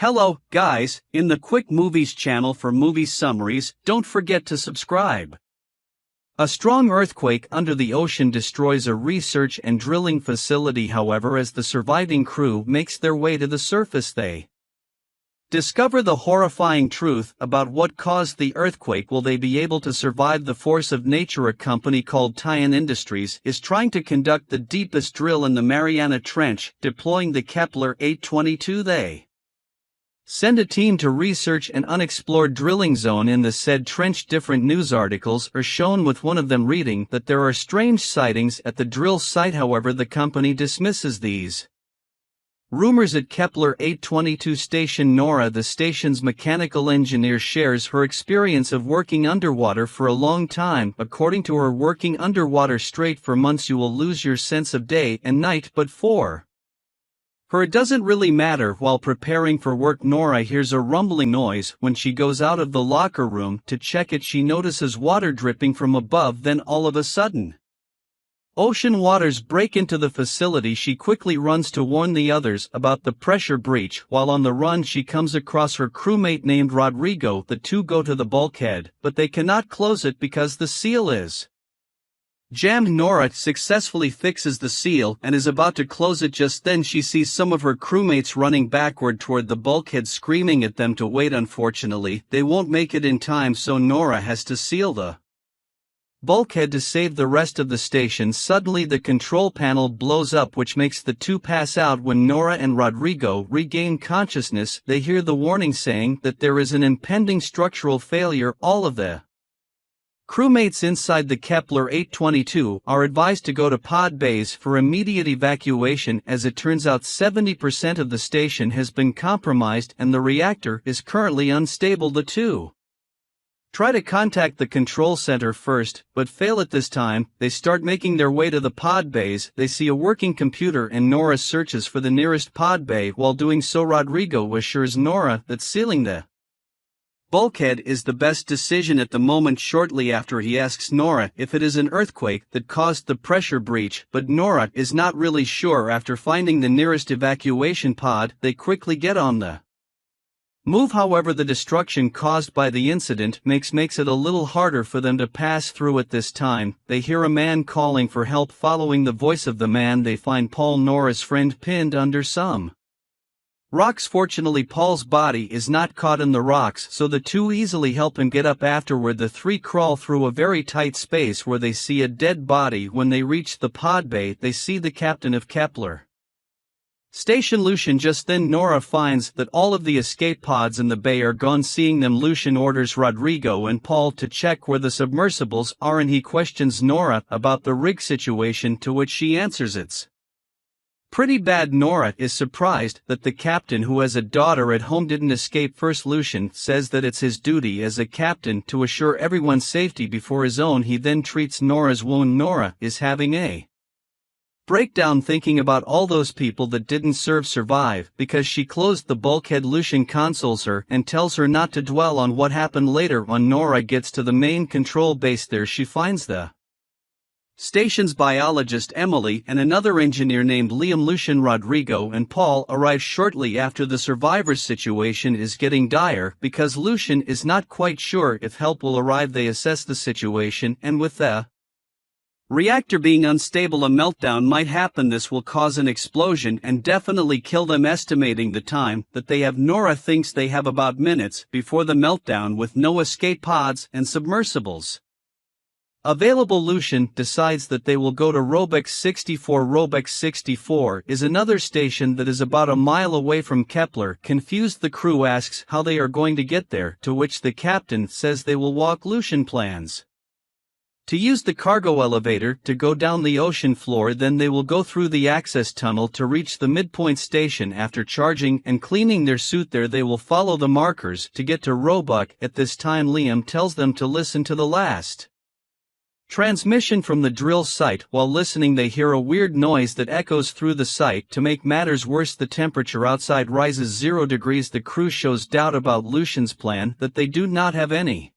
Hello, guys, in the Quick Movies channel for movie summaries, don't forget to subscribe. A strong earthquake under the ocean destroys a research and drilling facility. However, as the surviving crew makes their way to the surface, they discover the horrifying truth about what caused the earthquake. Will they be able to survive the force of nature? A company called Tian Industries is trying to conduct the deepest drill in the Mariana Trench, deploying the Kepler 822. They send a team to research an unexplored drilling zone in the said trench. Different news articles are shown, with one of them reading that there are strange sightings at the drill site. However, the company dismisses these rumors at Kepler 822 station. Nora, the station's mechanical engineer, shares her experience of working underwater for a long time. According to her, working underwater straight for months, you will lose your sense of day and night, but for her it doesn't really matter. While preparing for work, Nora hears a rumbling noise. When she goes out of the locker room to check it, she notices water dripping from above. Then all of a sudden, ocean waters break into the facility. She quickly runs to warn the others about the pressure breach. While on the run, she comes across her crewmate named Rodrigo. The two go to the bulkhead, but they cannot close it because the seal is jammed. Nora successfully fixes the seal and is about to close it. Just then she sees some of her crewmates running backward toward the bulkhead, screaming at them to wait. Unfortunately, they won't make it in time, so Nora has to seal the bulkhead to save the rest of the station. Suddenly the control panel blows up, which makes the two pass out. When Nora and Rodrigo regain consciousness, they hear the warning saying that there is an impending structural failure. All of the crewmates inside the Kepler 822 are advised to go to pod bays for immediate evacuation. As it turns out, 70% of the station has been compromised and the reactor is currently unstable. The two try to contact the control center first, but fail at this time. They start making their way to the pod bays. They see a working computer and Nora searches for the nearest pod bay. While doing so, Rodrigo assures Nora that sealing the bulkhead is the best decision at the moment. Shortly after, he asks Nora if it is an earthquake that caused the pressure breach, but Nora is not really sure. After finding the nearest evacuation pod, they quickly get on the move. However, the destruction caused by the incident makes it a little harder for them to pass through. At this time, they hear a man calling for help. Following the voice of the man, they find Paul, Nora's friend, pinned under some rocks. Fortunately, Paul's body is not caught in the rocks, so the two easily help him get up. Afterward, the three crawl through a very tight space where they see a dead body. When they reach the pod bay, they see the captain of Kepler Station, Lucian. Just then Nora finds that all of the escape pods in the bay are gone. Seeing them, Lucian orders Rodrigo and Paul to check where the submersibles are, and he questions Nora about the rig situation, to which she answers it's pretty bad. Nora is surprised that the captain, who has a daughter at home, didn't escape first. Lucian says that it's his duty as a captain to assure everyone's safety before his own. He then treats Nora's wound. Nora is having a breakdown, thinking about all those people that didn't survive because she closed the bulkhead. Lucian consoles her and tells her not to dwell on what happened later. When Nora gets to the main control base, there she finds the station's biologist Emily and another engineer named Liam. Lucian, Rodrigo and Paul arrive shortly after. The survivors' situation is getting dire because Lucian is not quite sure if help will arrive. They assess the situation, and with the reactor being unstable, a meltdown might happen. This will cause an explosion and definitely kill them. Estimating the time that they have, Nora thinks they have about minutes before the meltdown, with no escape pods and submersibles available. Lucian decides that they will go to Robex 64. Robex 64 is another station that is about a mile away from Kepler. Confused, the crew asks how they are going to get there, to which the captain says they will walk. Lucian plans to use the cargo elevator to go down the ocean floor, then they will go through the access tunnel to reach the midpoint station. After charging and cleaning their suit there, they will follow the markers to get to Roebuck. At this time, Liam tells them to listen to the last transmission from the drill site. While listening, they hear a weird noise that echoes through the site. To make matters worse, the temperature outside rises 0 degrees. The crew shows doubt about Lucian's plan that they do not have any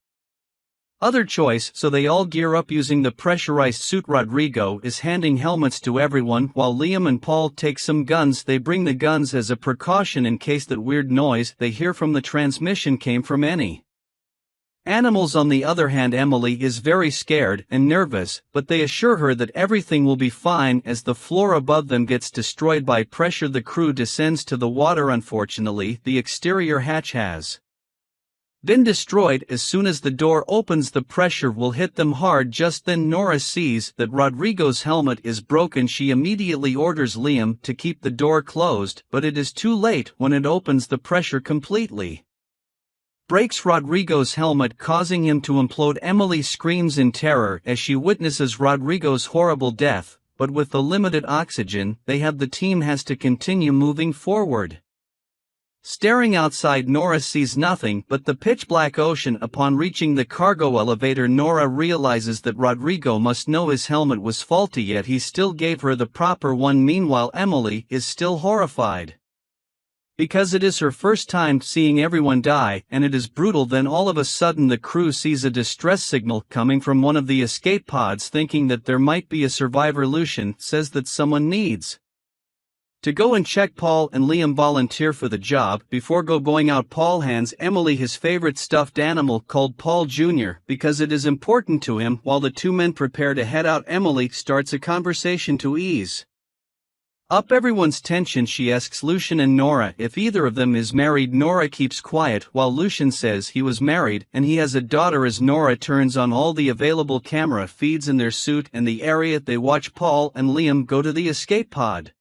Other choice, so they all gear up using the pressurized suit. Rodrigo is handing helmets to everyone while Liam and Paul take some guns. They bring the guns as a precaution in case that weird noise they hear from the transmission came from any animals. On the other hand, Emily is very scared and nervous, but they assure her that everything will be fine as the floor above them gets destroyed by pressure. The crew descends to the water. Unfortunately, the exterior hatch has been destroyed. As soon as the door opens, the pressure will hit them hard. Just then Nora sees that Rodrigo's helmet is broken. She immediately orders Liam to keep the door closed, but it is too late. When it opens, the pressure completely breaks Rodrigo's helmet, causing him to implode. Emily screams in terror as she witnesses Rodrigo's horrible death, but with the limited oxygen they have, the team has to continue moving forward. Staring outside, Nora sees nothing but the pitch-black ocean. Upon reaching the cargo elevator, Nora realizes that Rodrigo must know his helmet was faulty, yet he still gave her the proper one. Meanwhile, Emily is still horrified because it is her first time seeing everyone die, and it is brutal. Then all of a sudden the crew sees a distress signal coming from one of the escape pods. Thinking that there might be a survivor, Lucian says that someone needs to go and check. Paul and Liam volunteer for the job. Before going out, Paul hands Emily his favorite stuffed animal called Paul Jr. because it is important to him. While the two men prepare to head out, Emily starts a conversation to ease up everyone's tension. She asks Lucian and Nora if either of them is married. Nora keeps quiet while Lucian says he was married and he has a daughter. As Nora turns on all the available camera feeds in their suit and the area, they watch Paul and Liam go to the escape pod.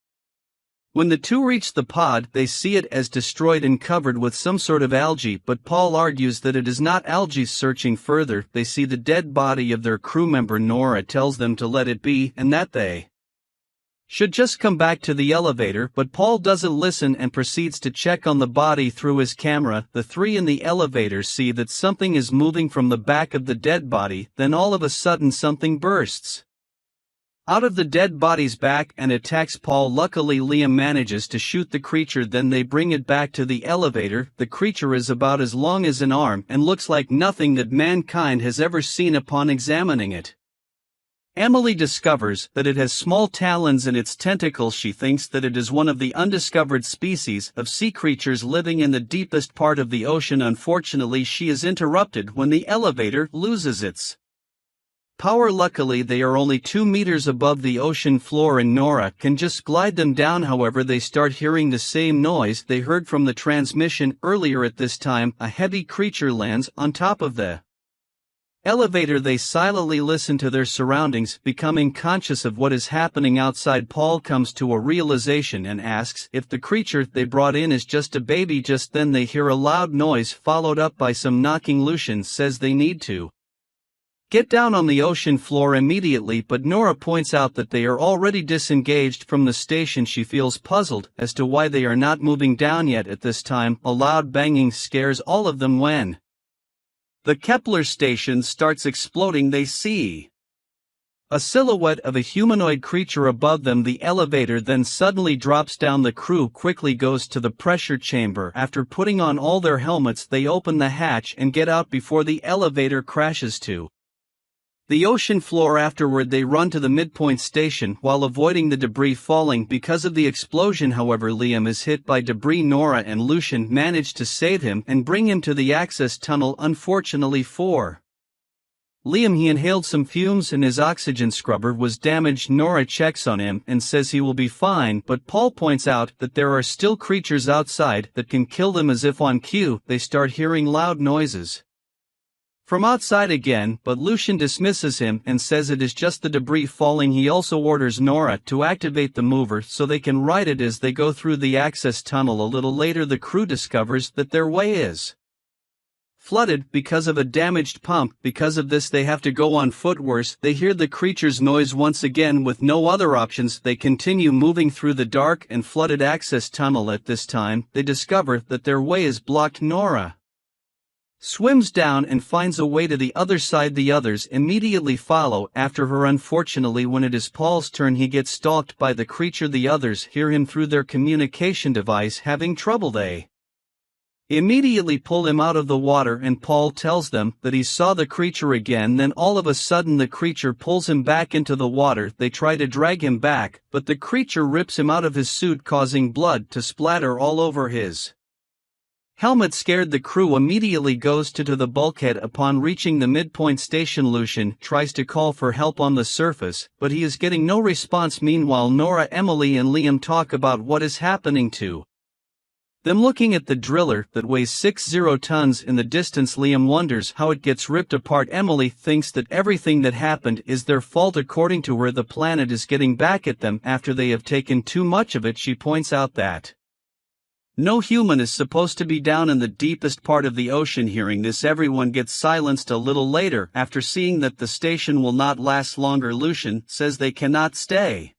When the two reach the pod, they see it as destroyed and covered with some sort of algae, but Paul argues that it is not algae. Searching further, they see the dead body of their crew member. Nora tells them to let it be and that they should just come back to the elevator, but Paul doesn't listen and proceeds to check on the body through his camera. The three in the elevator see that something is moving from the back of the dead body. Then all of a sudden something bursts out of the dead body's back and attacks Paul. Luckily, Liam manages to shoot the creature. Then they bring it back to the elevator. The creature is about as long as an arm and looks like nothing that mankind has ever seen. Upon examining it, Emily discovers that it has small talons in its tentacles. She thinks that it is one of the undiscovered species of sea creatures living in the deepest part of the ocean. Unfortunately, she is interrupted when the elevator loses its power. Luckily, they are only 2 meters above the ocean floor and Nora can just glide them down. However, they start hearing the same noise they heard from the transmission earlier. At this time, a heavy creature lands on top of the elevator. They silently listen to their surroundings, becoming conscious of what is happening outside. Paul comes to a realization and asks if the creature they brought in is just a baby. Just then they hear a loud noise followed up by some knocking. Lucian says they need to get down on the ocean floor immediately, but Nora points out that they are already disengaged from the station. She feels puzzled as to why they are not moving down yet. At this time, a loud banging scares all of them. When the Kepler station starts exploding, they see a silhouette of a humanoid creature above them. The elevator then suddenly drops down. The crew quickly goes to the pressure chamber. After putting on all their helmets, they open the hatch and get out before the elevator crashes to the ocean floor. Afterward, they run to the midpoint station while avoiding the debris falling because of the explosion. However, Liam is hit by debris. Nora and Lucian manage to save him and bring him to the access tunnel. Unfortunately for Liam, he inhaled some fumes and his oxygen scrubber was damaged. Nora checks on him and says he will be fine, but Paul points out that there are still creatures outside that can kill them. As if on cue, they start hearing loud noises from outside again, but Lucian dismisses him and says it is just the debris falling. He also orders Nora to activate the mover so they can ride it as they go through the access tunnel. A little later, the crew discovers that their way is flooded because of a damaged pump. Because of this, they have to go on foot. Worse, they hear the creature's noise once again. With no other options, they continue moving through the dark and flooded access tunnel. At this time, they discover that their way is blocked. Nora swims down and finds a way to the other side. The others immediately follow after her. Unfortunately, when it is Paul's turn, he gets stalked by the creature. The others hear him through their communication device. Having trouble, they immediately pull him out of the water, and Paul tells them that he saw the creature again. Then all of a sudden the creature pulls him back into the water. They try to drag him back, but the creature rips him out of his suit, causing blood to splatter all over his helmet. Scared, the crew immediately goes to the bulkhead. Upon reaching the midpoint station, Lucian tries to call for help on the surface, but he is getting no response. Meanwhile, Nora, Emily and Liam talk about what is happening to them. Looking at the driller that weighs 60 tons in the distance, Liam wonders how it gets ripped apart. Emily thinks that everything that happened is their fault. According to her, the planet is getting back at them after they have taken too much of it. She points out that no human is supposed to be down in the deepest part of the ocean. Hearing this, everyone gets silenced. A little later, after seeing that the station will not last longer, Lucian says they cannot stay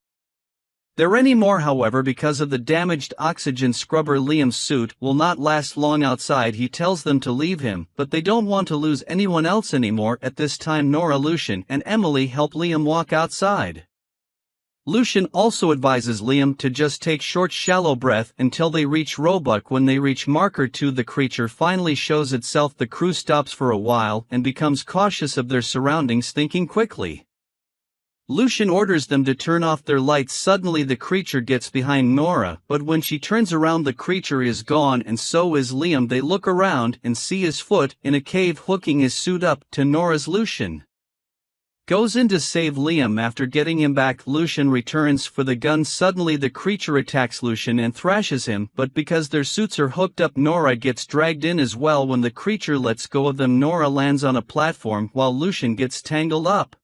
there anymore. However, because of the damaged oxygen scrubber, Liam's suit will not last long outside. He tells them to leave him, but they don't want to lose anyone else anymore. At this time, Nora, Lucian and Emily help Liam walk outside. Lucian also advises Liam to just take short, shallow breath until they reach Roebuck. When they reach marker 2, the creature finally shows itself. The crew stops for a while and becomes cautious of their surroundings, thinking quickly. Lucian orders them to turn off their lights. Suddenly the creature gets behind Nora, but when she turns around, the creature is gone, and so is Liam. They look around and see his foot in a cave, hooking his suit up to Nora's. Lucian goes in to save Liam. After getting him back, Lucian returns for the gun. Suddenly the creature attacks Lucian and thrashes him, but because their suits are hooked up, Nora gets dragged in as well. When the creature lets go of them, Nora lands on a platform while Lucian gets tangled up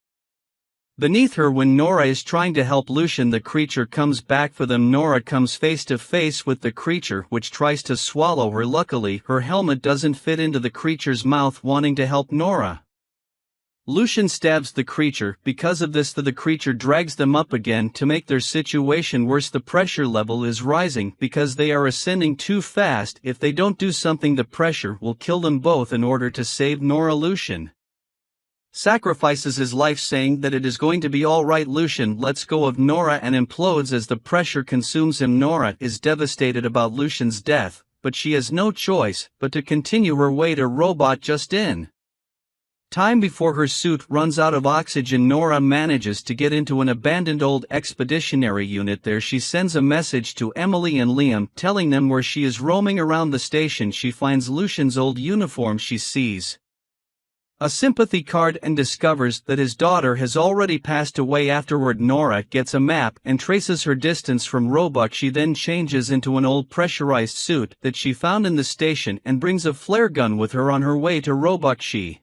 beneath her. When Nora is trying to help Lucian, the creature comes back for them. Nora comes face to face with the creature, which tries to swallow her. Luckily, her helmet doesn't fit into the creature's mouth. Wanting to help Nora, Lucian stabs the creature. Because of this, the creature drags them up again. To make their situation worse, the pressure level is rising because they are ascending too fast. If they don't do something, the pressure will kill them both. In order to save Nora, Lucian sacrifices his life, saying that it is going to be all right. Lucian lets go of Nora and implodes as the pressure consumes him. Nora is devastated about Lucian's death, but she has no choice but to continue her way to Robot. Just in time before her suit runs out of oxygen, Nora manages to get into an abandoned old expeditionary unit. There she sends a message to Emily and Liam, telling them where she is. Roaming around the station, she finds Lucian's old uniform. She sees a sympathy card and discovers that his daughter has already passed away. Afterward, Nora gets a map and traces her distance from Roebuck. She then changes into an old pressurized suit that she found in the station and brings a flare gun with her. On her way to Roebuck, she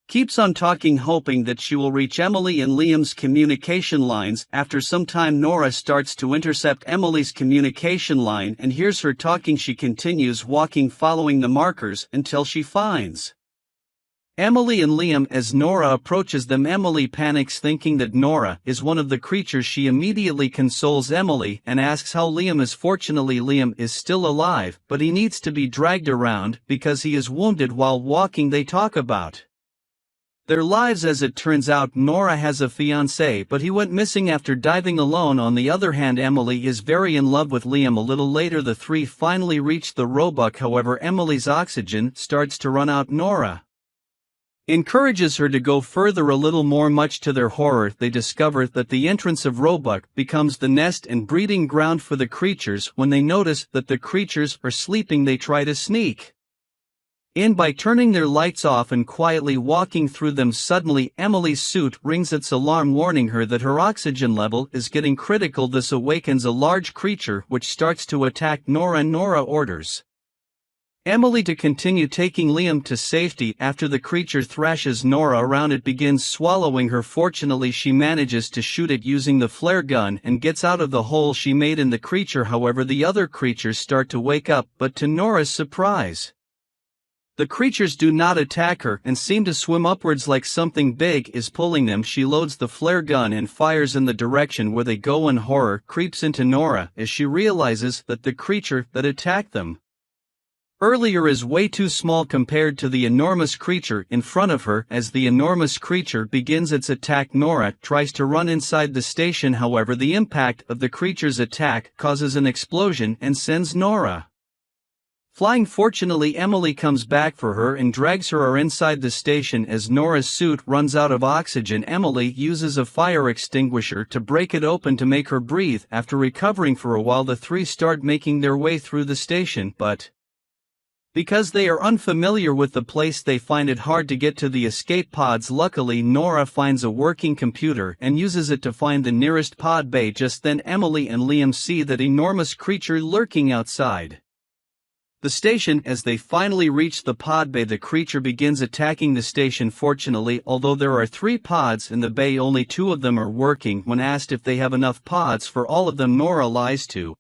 keeps on talking, hoping that she will reach Emily and Liam's communication lines. After some time, Nora starts to intercept Emily's communication line and hears her talking. She continues walking, following the markers until she finds Emily and Liam. As Nora approaches them, Emily panics, thinking that Nora is one of the creatures. She immediately consoles Emily and asks how Liam is. Fortunately, Liam is still alive, but he needs to be dragged around because he is wounded while walking. They talk about their lives. As it turns out, Nora has a fiancé, but he went missing after diving alone. On the other hand, Emily is very in love with Liam. A little later, the three finally reach the Roebuck. However, Emily's oxygen starts to run out. Nora encourages her to go further a little more. Much to their horror, they discover that the entrance of Roebuck becomes the nest and breeding ground for the creatures. When they notice that the creatures are sleeping, they try to sneak in by turning their lights off and quietly walking through them. Suddenly, Emily's suit rings its alarm, warning her that her oxygen level is getting critical. This awakens a large creature which starts to attack Nora. Nora orders Emily to continue taking Liam to safety. After the creature thrashes Nora around, it begins swallowing her. Fortunately, she manages to shoot it using the flare gun and gets out of the hole she made in the creature. However, the other creatures start to wake up, but to Nora's surprise, the creatures do not attack her and seem to swim upwards like something big is pulling them. She loads the flare gun and fires in the direction where they go, and horror creeps into Nora as she realizes that the creature that attacked them earlier is way too small compared to the enormous creature in front of her. As the enormous creature begins its attack, Nora tries to run inside the station. However, the impact of the creature's attack causes an explosion and sends Nora Flying. Fortunately, Emily comes back for her and drags her inside the station. As Nora's suit runs out of oxygen, Emily uses a fire extinguisher to break it open to make her breathe. After recovering for a while, the three start making their way through the station, but because they are unfamiliar with the place, they find it hard to get to the escape pods. Luckily, Nora finds a working computer and uses it to find the nearest pod bay. Just then, Emily and Liam see that enormous creature lurking outside the station. As they finally reach the pod bay, the creature begins attacking the station. Fortunately, although there are 3 pods in the bay, only 2 of them are working. When asked if they have enough pods for all of them, Nora lies to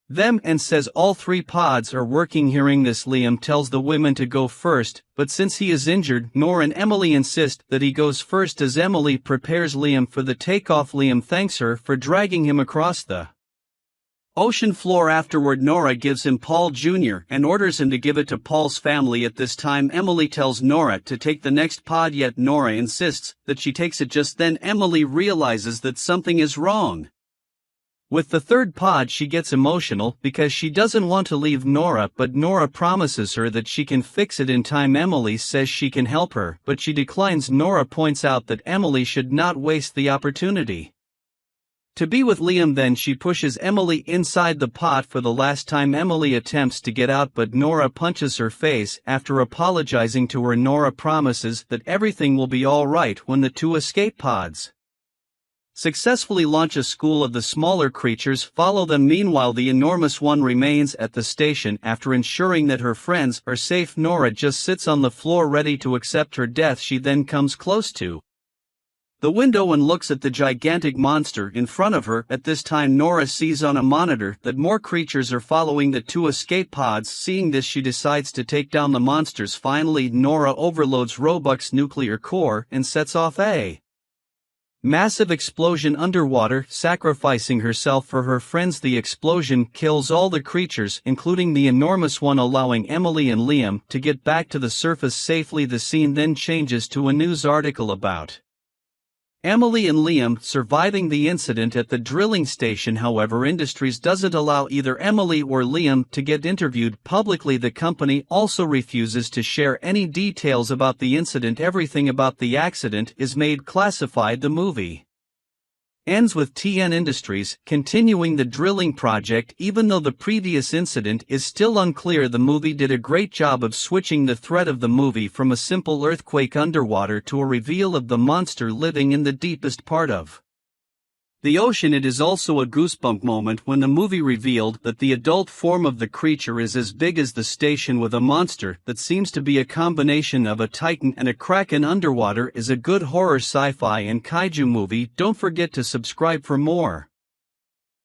them and says all 3 pods are working. Hearing this, Liam tells the women to go first, but since he is injured, Nora and Emily insist that he goes first. As Emily prepares Liam for the takeoff, Liam thanks her for dragging him across the ocean floor. Afterward, Nora gives him Paul Jr. and orders him to give it to Paul's family. At this time, Emily tells Nora to take the next pod, yet Nora insists that she takes it. Just then, Emily realizes that something is wrong with the 3rd pod. She gets emotional because she doesn't want to leave Nora, but Nora promises her that she can fix it in time. Emily says she can help her, but she declines. Nora points out that Emily should not waste the opportunity to be with Liam. Then she pushes Emily inside the pod for the last time. Emily attempts to get out, but Nora punches her face. After apologizing to her, Nora promises that everything will be all right when the 2 escape pods successfully launch. A school of the smaller creatures follow them. Meanwhile, the enormous one remains at the station. After ensuring that her friends are safe, Nora just sits on the floor ready to accept her death. She then comes close to the window and looks at the gigantic monster in front of her. At this time, Nora sees on a monitor that more creatures are following the 2 escape pods. Seeing this, she decides to take down the monsters. Finally, Nora overloads Roebuck's nuclear core and sets off a massive explosion underwater, sacrificing herself for her friends. The explosion kills all the creatures, including the enormous one, allowing Emily and Liam to get back to the surface safely. The scene then changes to a news article about Emily and Liam surviving the incident at the drilling station. However, Industries doesn't allow either Emily or Liam to get interviewed publicly. The company also refuses to share any details about the incident. Everything about the accident is made classified. The movie ends with TN Industries continuing the drilling project. Even though the previous incident is still unclear, the movie did a great job of switching the thread of the movie from a simple earthquake underwater to a reveal of the monster living in the deepest part of the ocean. It is also a goosebump moment when the movie revealed that the adult form of the creature is as big as the station, with a monster that seems to be a combination of a titan and a kraken underwater. Is a good horror, sci-fi and kaiju movie. Don't forget to subscribe for more.